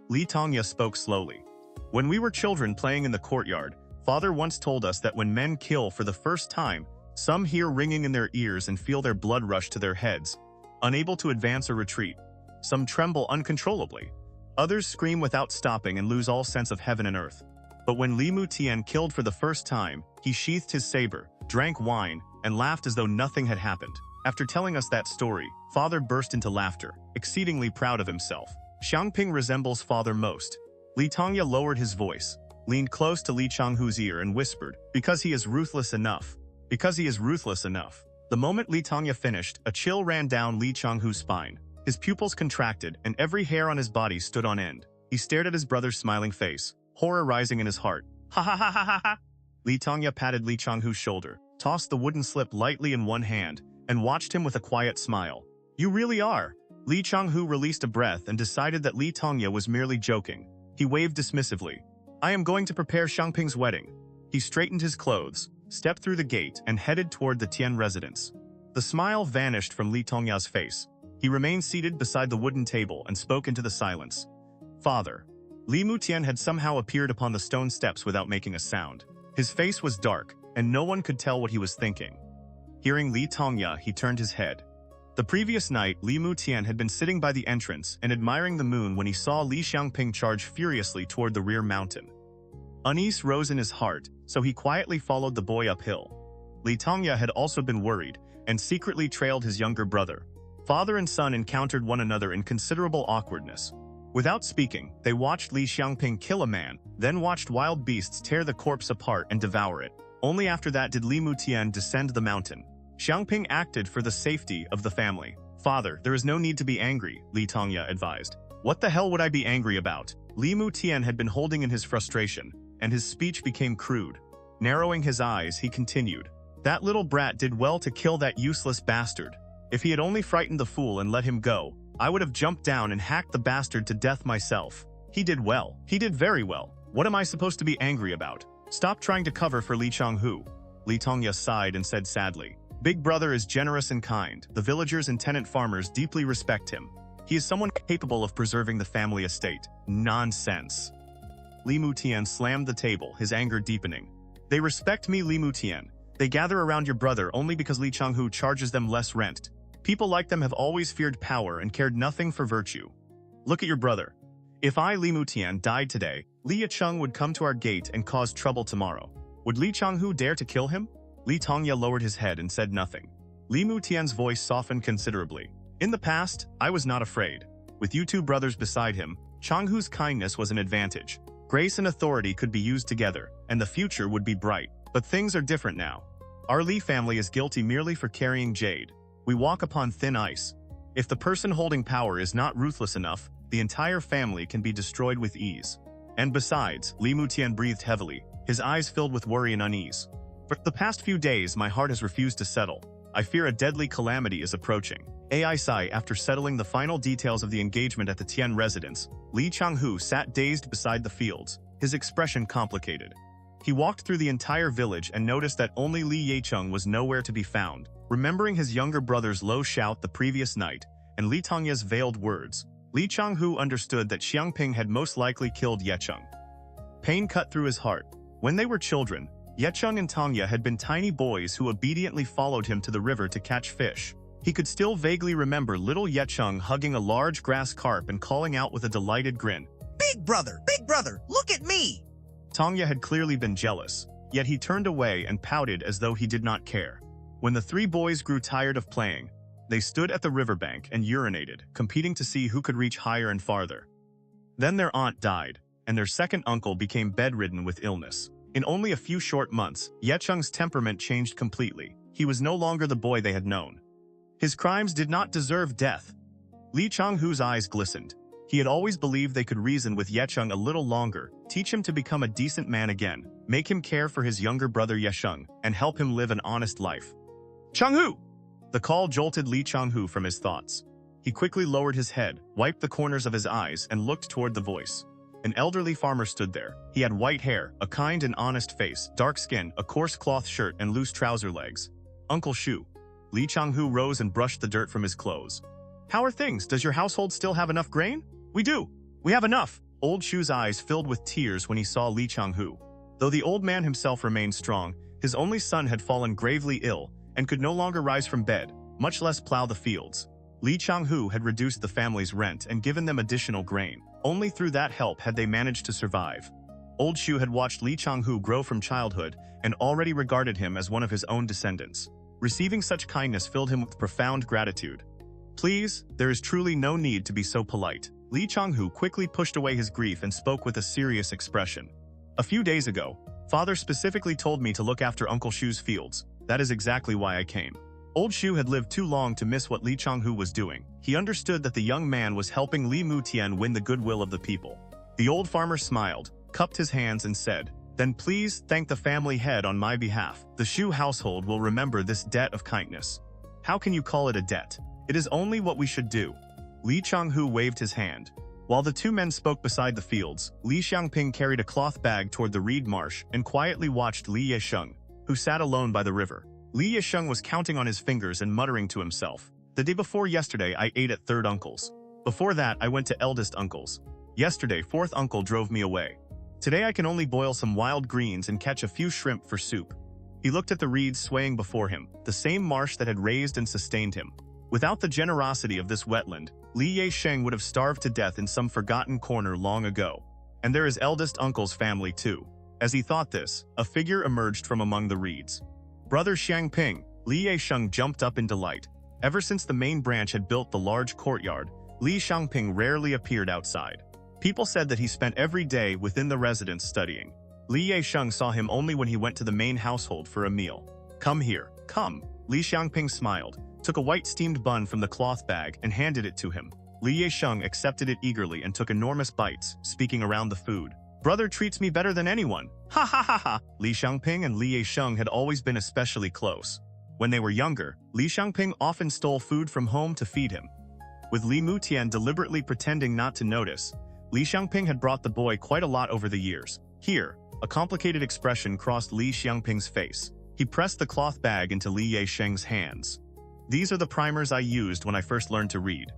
Li Tongya spoke slowly. When we were children playing in the courtyard, father once told us that when men kill for the first time, some hear ringing in their ears and feel their blood rush to their heads, unable to advance or retreat. Some tremble uncontrollably. Others scream without stopping and lose all sense of heaven and earth. But when Li Mutian killed for the first time, he sheathed his saber, drank wine, and laughed as though nothing had happened. After telling us that story, father burst into laughter, exceedingly proud of himself. Xianxia resembles father most. Li Tongya lowered his voice, leaned close to Li Changhu's ear and whispered, because he is ruthless enough. Because he is ruthless enough. The moment Li Tongya finished, a chill ran down Li Changhu's spine. His pupils contracted, and every hair on his body stood on end. He stared at his brother's smiling face, horror rising in his heart. Ha ha ha ha ha ha! Li Tongya patted Li Changhu's shoulder, tossed the wooden slip lightly in one hand, and watched him with a quiet smile. You really are. Li Changhu released a breath and decided that Li Tongya was merely joking. He waved dismissively. I am going to prepare Xianxia's wedding. He straightened his clothes, stepped through the gate, and headed toward the Tian residence. The smile vanished from Li Tongya's face. He remained seated beside the wooden table and spoke into the silence. Father. Li Mutian had somehow appeared upon the stone steps without making a sound. His face was dark, and no one could tell what he was thinking. Hearing Li Tongya, he turned his head. The previous night, Li Mutian had been sitting by the entrance and admiring the moon when he saw Li Xianxia charge furiously toward the rear mountain. Unease rose in his heart, so he quietly followed the boy uphill. Li Tongya had also been worried, and secretly trailed his younger brother. Father and son encountered one another in considerable awkwardness. Without speaking, they watched Li Xiangping kill a man, then watched wild beasts tear the corpse apart and devour it. Only after that did Li Mutian descend the mountain. Xiangping acted for the safety of the family. "Father, there is no need to be angry," Li Tongya advised. "What the hell would I be angry about?" Li Mutian had been holding in his frustration, and his speech became crude. Narrowing his eyes, he continued. "That little brat did well to kill that useless bastard. If he had only frightened the fool and let him go, I would have jumped down and hacked the bastard to death myself. He did well. He did very well. What am I supposed to be angry about? Stop trying to cover for Li Changhu." Li Tongya sighed and said sadly, "Big brother is generous and kind. The villagers and tenant farmers deeply respect him. He is someone capable of preserving the family estate." "Nonsense." Li Mutian slammed the table, his anger deepening. "They respect me, Li Mutian. They gather around your brother only because Li Changhu charges them less rent. People like them have always feared power and cared nothing for virtue. Look at your brother. If I, Li Mutian, died today, Li Yicheng would come to our gate and cause trouble tomorrow. Would Li Changhu dare to kill him?" Li Tongya lowered his head and said nothing. Li Mutian's voice softened considerably. "In the past, I was not afraid. With you two brothers beside him, Changhu's kindness was an advantage. Grace and authority could be used together, and the future would be bright. But things are different now. Our Li family is guilty merely for carrying jade. We walk upon thin ice. If the person holding power is not ruthless enough, the entire family can be destroyed with ease. And besides," Li Mutian breathed heavily, his eyes filled with worry and unease. "For the past few days, my heart has refused to settle. I fear a deadly calamity is approaching." After settling the final details of the engagement at the Tian residence, Li Changhu sat dazed beside the fields, his expression complicated. He walked through the entire village and noticed that only Li Yicheng was nowhere to be found. Remembering his younger brother's low shout the previous night, and Li Tongya's veiled words, Li Changhu understood that Xiangping had most likely killed Yicheng. Pain cut through his heart. When they were children, Yicheng and Tongya had been tiny boys who obediently followed him to the river to catch fish. He could still vaguely remember little Yicheng hugging a large grass carp and calling out with a delighted grin, Big brother, look at me!" Tongya had clearly been jealous, yet he turned away and pouted as though he did not care. When the three boys grew tired of playing, they stood at the riverbank and urinated, competing to see who could reach higher and farther. Then their aunt died, and their second uncle became bedridden with illness. In only a few short months, Yicheng's temperament changed completely. He was no longer the boy they had known. His crimes did not deserve death. Li Changhu's eyes glistened. He had always believed they could reason with Yicheng a little longer, teach him to become a decent man again, make him care for his younger brother Yicheng, and help him live an honest life. "Changhu!" The call jolted Li Changhu from his thoughts. He quickly lowered his head, wiped the corners of his eyes, and looked toward the voice. An elderly farmer stood there. He had white hair, a kind and honest face, dark skin, a coarse cloth shirt, and loose trouser legs. "Uncle Shu." Li Changhu rose and brushed the dirt from his clothes. "How are things? Does your household still have enough grain?" "We do. We have enough." Old Shu's eyes filled with tears when he saw Li Changhu. Though the old man himself remained strong, his only son had fallen gravely ill and could no longer rise from bed, much less plow the fields. Li Changhu had reduced the family's rent and given them additional grain. Only through that help had they managed to survive. Old Shu had watched Li Changhu grow from childhood and already regarded him as one of his own descendants. Receiving such kindness filled him with profound gratitude. "Please, there is truly no need to be so polite." Li Changhu quickly pushed away his grief and spoke with a serious expression. "A few days ago, Father specifically told me to look after Uncle Shu's fields. That is exactly why I came." Old Shu had lived too long to miss what Li Changhu was doing. He understood that the young man was helping Li Mutian win the goodwill of the people. The old farmer smiled, cupped his hands and said, "Then please thank the family head on my behalf. The Shu household will remember this debt of kindness." "How can you call it a debt? It is only what we should do." Li Changhu waved his hand. While the two men spoke beside the fields, Li Xiangping carried a cloth bag toward the reed marsh and quietly watched Li Yicheng, who sat alone by the river. Li Yicheng was counting on his fingers and muttering to himself. "The day before yesterday I ate at third uncle's. Before that I went to eldest uncle's. Yesterday fourth uncle drove me away. Today I can only boil some wild greens and catch a few shrimp for soup." He looked at the reeds swaying before him, the same marsh that had raised and sustained him. Without the generosity of this wetland, Li Yicheng would have starved to death in some forgotten corner long ago. And there is eldest uncle's family too. As he thought this, a figure emerged from among the reeds. "Brother Xiangping." Li Yicheng jumped up in delight. Ever since the main branch had built the large courtyard, Li Xiangping rarely appeared outside. People said that he spent every day within the residence studying. Li Yesheng saw him only when he went to the main household for a meal. "Come here, come." Li Xiangping smiled, took a white steamed bun from the cloth bag and handed it to him. Li Yesheng accepted it eagerly and took enormous bites, speaking around the food. "Brother treats me better than anyone. Ha ha ha ha." Li Xiangping and Li Yesheng had always been especially close. When they were younger, Li Xiangping often stole food from home to feed him. With Li Mutian deliberately pretending not to notice, Li Xiangping had brought the boy quite a lot over the years. Here, a complicated expression crossed Li Xiangping's face. He pressed the cloth bag into Li Yesheng's hands. "These are the primers I used when I first learned to read.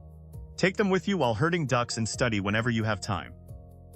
Take them with you while herding ducks and study whenever you have time."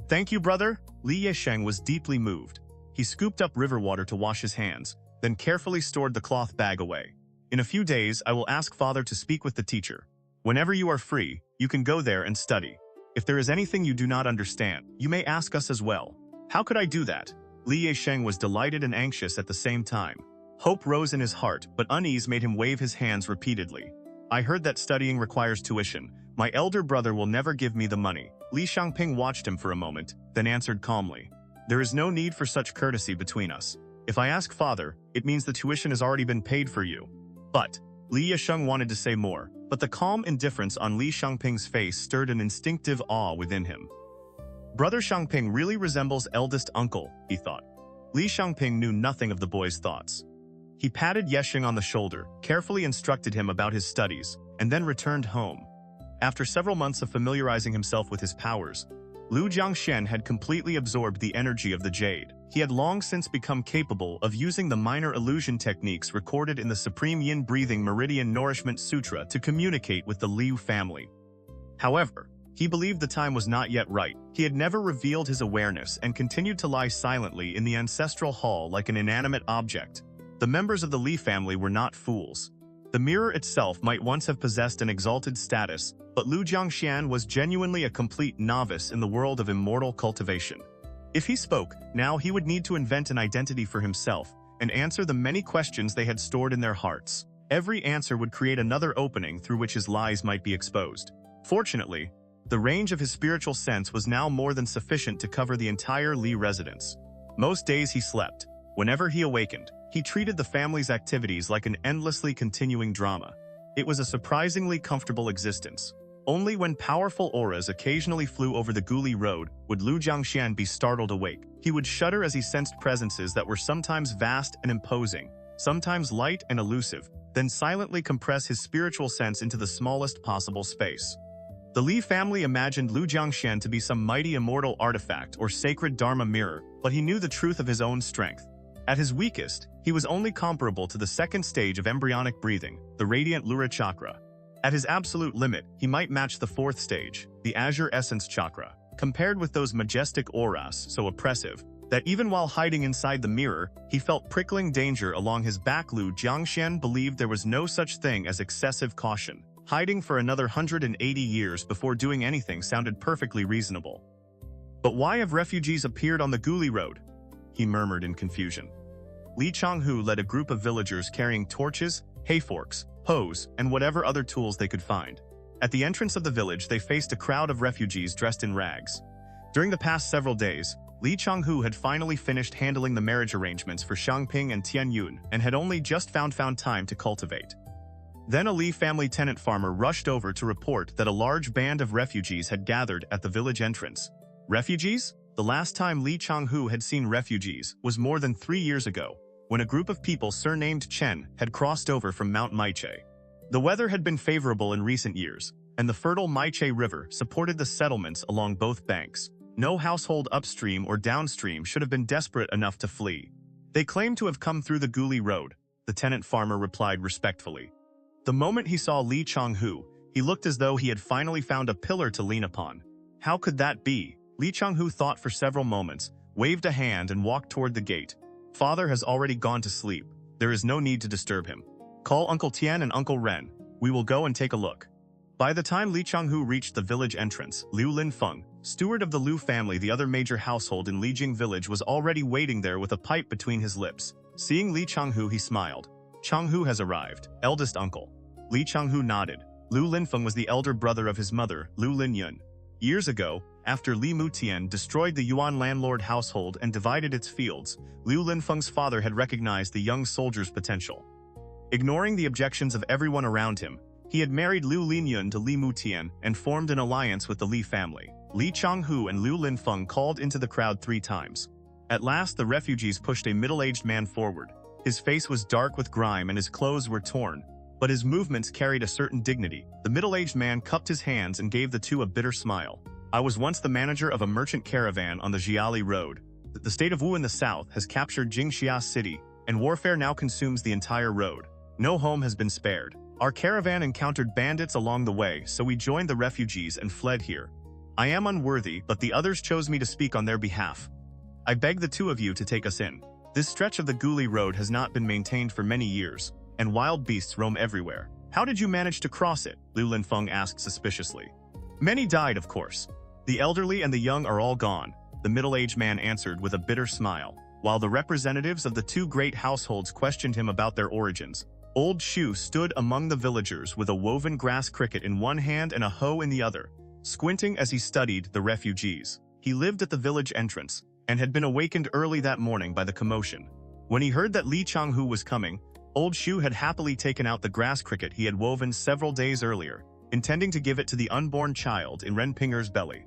"Thank you, brother." Li Yesheng was deeply moved. He scooped up river water to wash his hands, then carefully stored the cloth bag away. "In a few days, I will ask Father to speak with the teacher. Whenever you are free, you can go there and study. If there is anything you do not understand, you may ask us as well." "How could I do that?" Li Yesheng was delighted and anxious at the same time. Hope rose in his heart, but unease made him wave his hands repeatedly. "I heard that studying requires tuition. My elder brother will never give me the money." Li Xiangping watched him for a moment, then answered calmly. "There is no need for such courtesy between us. If I ask Father, it means the tuition has already been paid for you." "But..." Li Yesheng wanted to say more, but the calm indifference on Li Xiangping's face stirred an instinctive awe within him. Brother Xiangping really resembles eldest uncle, he thought. Li Xiangping knew nothing of the boy's thoughts. He patted Yesheng on the shoulder, carefully instructed him about his studies, and then returned home. After several months of familiarizing himself with his powers, Lu Jiangxian had completely absorbed the energy of the jade. He had long since become capable of using the minor illusion techniques recorded in the Supreme Yin Breathing Meridian Nourishment Sutra to communicate with the Liu family. However, he believed the time was not yet right. He had never revealed his awareness and continued to lie silently in the ancestral hall like an inanimate object. The members of the Li family were not fools. The mirror itself might once have possessed an exalted status, but Lu Jiangxian was genuinely a complete novice in the world of immortal cultivation. If he spoke, now he would need to invent an identity for himself and answer the many questions they had stored in their hearts. Every answer would create another opening through which his lies might be exposed. Fortunately, the range of his spiritual sense was now more than sufficient to cover the entire Li residence. Most days he slept. Whenever he awakened, he treated the family's activities like an endlessly continuing drama. It was a surprisingly comfortable existence. Only when powerful auras occasionally flew over the Guli Road would Lu Jiangxian be startled awake. He would shudder as he sensed presences that were sometimes vast and imposing, sometimes light and elusive, then silently compress his spiritual sense into the smallest possible space. The Li family imagined Lu Jiangxian to be some mighty immortal artifact or sacred Dharma mirror, but he knew the truth of his own strength. At his weakest, he was only comparable to the second stage of embryonic breathing, the radiant Lura chakra. At his absolute limit, he might match the fourth stage, the azure essence chakra. Compared with those majestic auras, so oppressive, that even while hiding inside the mirror, he felt prickling danger along his back. Lu Jiangxian believed there was no such thing as excessive caution. Hiding for another 180 years before doing anything sounded perfectly reasonable. But why have refugees appeared on the Guli Road? He murmured in confusion. Li Changhu led a group of villagers carrying torches, hay forks, hoes, and whatever other tools they could find. At the entrance of the village, they faced a crowd of refugees dressed in rags. During the past several days, Li Changhu had finally finished handling the marriage arrangements for Xiangping and Tianyun and had only just found time to cultivate. Then a Li family tenant farmer rushed over to report that a large band of refugees had gathered at the village entrance. Refugees? The last time Li Changhu had seen refugees was more than 3 years ago, when a group of people surnamed Chen had crossed over from Mount Maiche. The weather had been favorable in recent years, and the fertile Maiche River supported the settlements along both banks. No household upstream or downstream should have been desperate enough to flee. They claimed to have come through the Guli Road, the tenant farmer replied respectfully. The moment he saw Li Changhu, he looked as though he had finally found a pillar to lean upon. How could that be? Li Changhu thought for several moments, waved a hand and walked toward the gate. Father has already gone to sleep. There is no need to disturb him. Call Uncle Tian and Uncle Ren. We will go and take a look. By the time Li Changhu reached the village entrance, Liu Linfeng, steward of the Liu family, the other major household in Lijing village, was already waiting there with a pipe between his lips. Seeing Li Changhu, he smiled. Changhu has arrived, eldest uncle. Li Changhu nodded. Liu Linfeng was the elder brother of his mother, Liu Linyun. Years ago, After Li Mutian destroyed the Yuan landlord household and divided its fields, Liu Linfeng's father had recognized the young soldier's potential. Ignoring the objections of everyone around him, he had married Liu Linyun to Li Mutian and formed an alliance with the Li family. Li Changhu and Liu Linfeng called into the crowd 3 times. At last, the refugees pushed a middle-aged man forward. His face was dark with grime and his clothes were torn, but his movements carried a certain dignity. The middle-aged man cupped his hands and gave the two a bitter smile. I was once the manager of a merchant caravan on the Jiali Road. The state of Wu in the south has captured Xianxia city, and warfare now consumes the entire road. No home has been spared. Our caravan encountered bandits along the way, so we joined the refugees and fled here. I am unworthy, but the others chose me to speak on their behalf. I beg the two of you to take us in. This stretch of the Guli Road has not been maintained for many years, and wild beasts roam everywhere. How did you manage to cross it? Liu Linfeng asked suspiciously. Many died, of course. The elderly and the young are all gone, the middle-aged man answered with a bitter smile, while the representatives of the 2 great households questioned him about their origins. Old Shu stood among the villagers with a woven grass cricket in one hand and a hoe in the other, squinting as he studied the refugees. He lived at the village entrance, and had been awakened early that morning by the commotion. When he heard that Li Changhu was coming, Old Shu had happily taken out the grass cricket he had woven several days earlier, intending to give it to the unborn child in Renpinger's belly.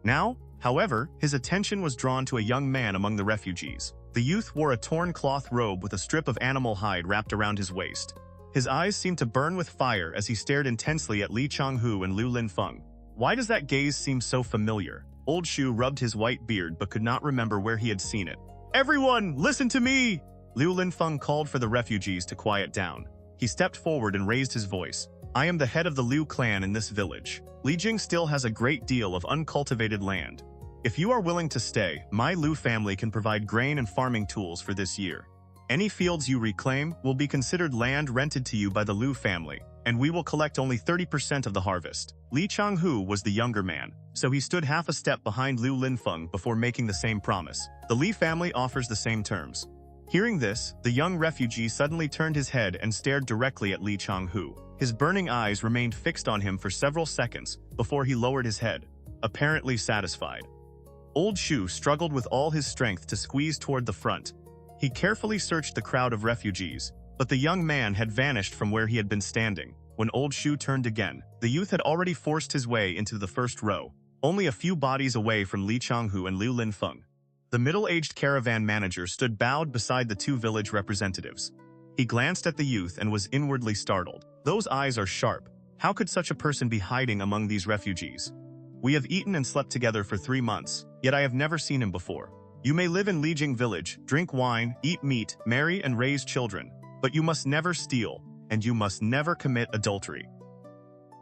Now, however, his attention was drawn to a young man among the refugees. The youth wore a torn cloth robe with a strip of animal hide wrapped around his waist. His eyes seemed to burn with fire as he stared intensely at Li Changhu and Liu Linfeng. Why does that gaze seem so familiar? Old Shu rubbed his white beard but could not remember where he had seen it. Everyone, listen to me! Liu Linfeng called for the refugees to quiet down. He stepped forward and raised his voice. I am the head of the Liu clan in this village. Lijing still has a great deal of uncultivated land. If you are willing to stay, my Liu family can provide grain and farming tools for this year. Any fields you reclaim will be considered land rented to you by the Liu family, and we will collect only 30% of the harvest. Li Changhu was the younger man, so he stood half a step behind Liu Linfeng before making the same promise. The Li family offers the same terms. Hearing this, the young refugee suddenly turned his head and stared directly at Li Changhu. His burning eyes remained fixed on him for several seconds before he lowered his head, apparently satisfied. Old Shu struggled with all his strength to squeeze toward the front. He carefully searched the crowd of refugees, but the young man had vanished from where he had been standing. When Old Shu turned again, the youth had already forced his way into the first row, only a few bodies away from Li Changhu and Liu Linfeng. The middle-aged caravan manager stood bowed beside the 2 village representatives. He glanced at the youth and was inwardly startled. Those eyes are sharp. How could such a person be hiding among these refugees? We have eaten and slept together for 3 months, yet I have never seen him before. You may live in Lijing village, drink wine, eat meat, marry and raise children, but you must never steal, and you must never commit adultery.